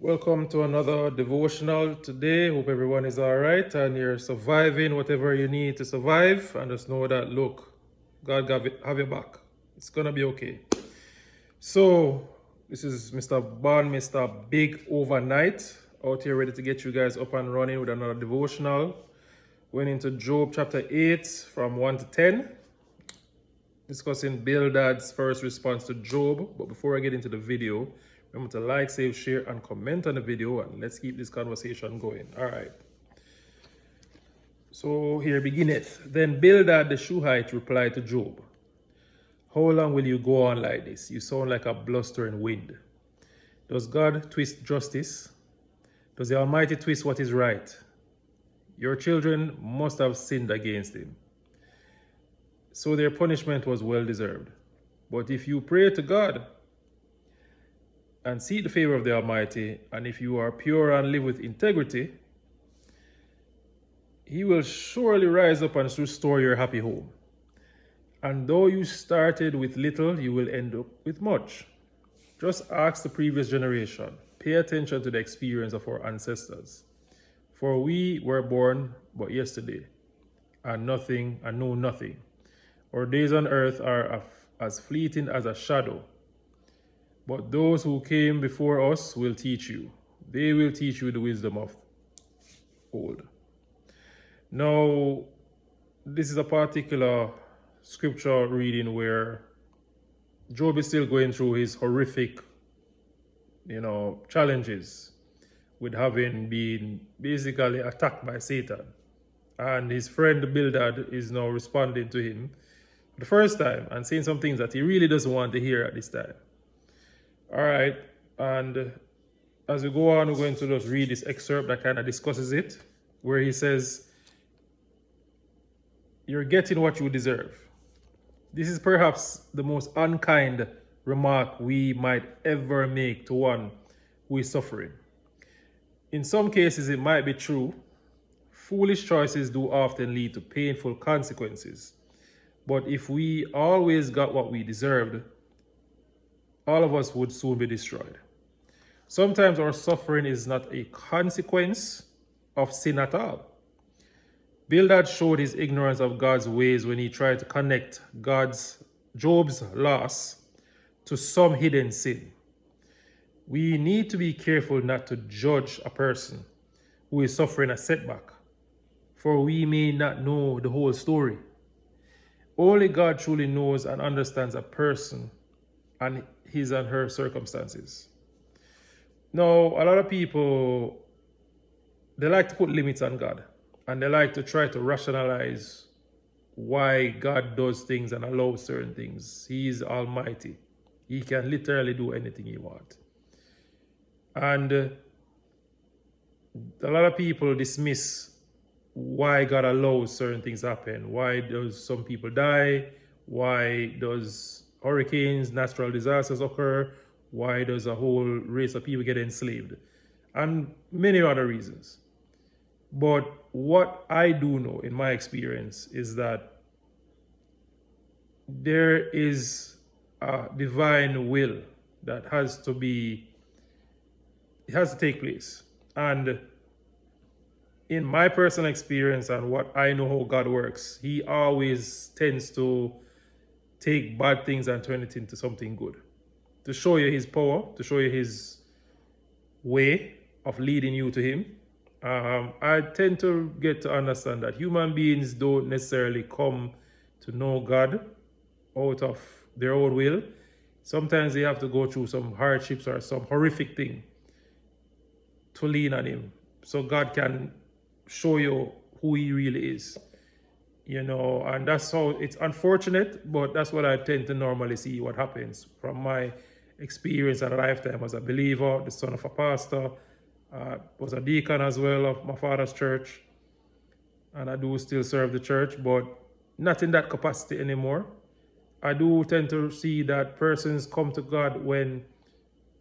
Welcome to another devotional today. Hope everyone is all right and you're surviving whatever you need to survive. And just know that, look, God have your back. It's going to be okay. So, this is Mr. Bon, Mr. Big Overnight, out here ready to get you guys up and running with another devotional. Went into Job chapter 8 from 1 to 10, discussing Bildad's first response to Job. But before I get into the video, remember to like, save, share, and comment on the video, and let's keep this conversation going. All right. So here beginneth. Then Bildad the Shuhite replied to Job, "How long will you go on like this? You sound like a blustering wind. Does God twist justice? Does the Almighty twist what is right? Your children must have sinned against him. So their punishment was well deserved. But if you pray to God and seek the favor of the Almighty, and if you are pure and live with integrity, he will surely rise up and restore your happy home. And though you started with little, you will end up with much. Just ask the previous generation. Pay attention to the experience of our ancestors. For we were born but yesterday, and know nothing. Our days on earth are as fleeting as a shadow. But those who came before us will teach you. They will teach you the wisdom of old." Now, this is a particular scripture reading where Job is still going through his horrific, challenges with having been basically attacked by Satan. And his friend Bildad is now responding to him for the first time and saying some things that he really doesn't want to hear at this time. All right, and as we go on, we're going to just read this excerpt that kind of discusses it, where he says, "You're getting what you deserve." This is perhaps the most unkind remark we might ever make to one who is suffering. In some cases, it might be true. Foolish choices do often lead to painful consequences. But if we always got what we deserved, all of us would soon be destroyed. Sometimes our suffering is not a consequence of sin at all. Bildad showed his ignorance of God's ways when he tried to connect Job's loss to some hidden sin. We need to be careful not to judge a person who is suffering a setback, for we may not know the whole story. Only God truly knows and understands a person and his and her circumstances. Now, a lot of people, they like to put limits on God, and they like to try to rationalize why God does things and allows certain things. He is almighty. He can literally do anything he wants. And a lot of people dismiss why God allows certain things happen. Why does some people die? Why does hurricanes, natural disasters occur? Why does a whole race of people get enslaved? And many other reasons. But what I do know in my experience is that there is a divine will that has to take place. And in my personal experience and what I know how God works, he always tends to take bad things and turn it into something good, to show you his power, to show you his way of leading you to him. I tend to get to understand that human beings don't necessarily come to know God out of their own will. Sometimes they have to go through some hardships or some horrific thing to lean on him, so God can show you who he really is. And that's how it's unfortunate, but that's what I tend to normally see what happens from my experience and lifetime as a believer, the son of a pastor, was a deacon as well of my father's church, and I do still serve the church, but not in that capacity anymore. I do tend to see that persons come to God when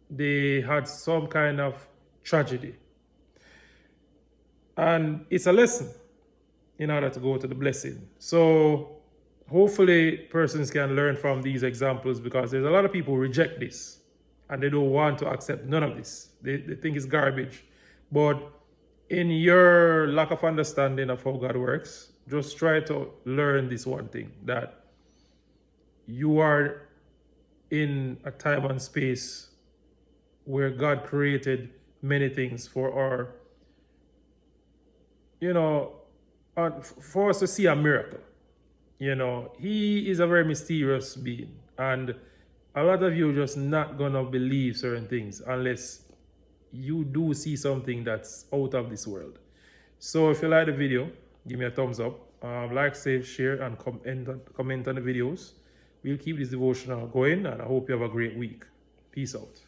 they had some kind of tragedy. And it's a lesson in order to go to the blessing. So hopefully persons can learn from these examples, because there's a lot of people who reject this. and they don't want to accept none of this. They think it's garbage. But in your lack of understanding of how God works, just try to learn this one thing, that you are in a time and space where God created many things for our, for us to see a miracle. He is a very mysterious being, and a lot of you are just not gonna believe certain things unless you do see something that's out of this world. So if you like the video, give me a thumbs up, like, save, share, and comment on the videos. We'll keep this devotional going, and I hope you have a great week. Peace out.